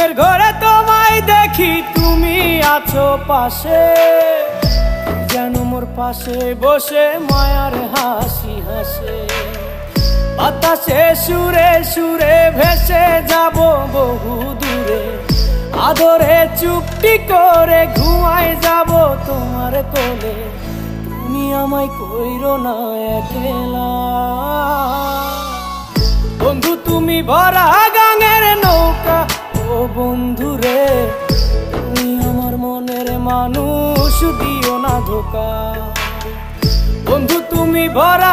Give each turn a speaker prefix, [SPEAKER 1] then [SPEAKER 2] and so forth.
[SPEAKER 1] ঘুমের ঘরে তোমায় দেখি, তুমি আছো পাশে, যেন মোর পাশে বসে মায়ার হাসি হাসে। বাতাসে সুরে সুরে ভেসে যাব বহু দূরে, আদরে চুপটি করে ঘুমায় যাব তোমার কোলে। তুমি আমায় কইরো না একলা বন্ধু, তুমি ভরা গাঙের নৌকা। ও বন্ধু রে, তুমি আমার মনের মানুষ, দিও না ধোকা। বন্ধু তুমি ভরা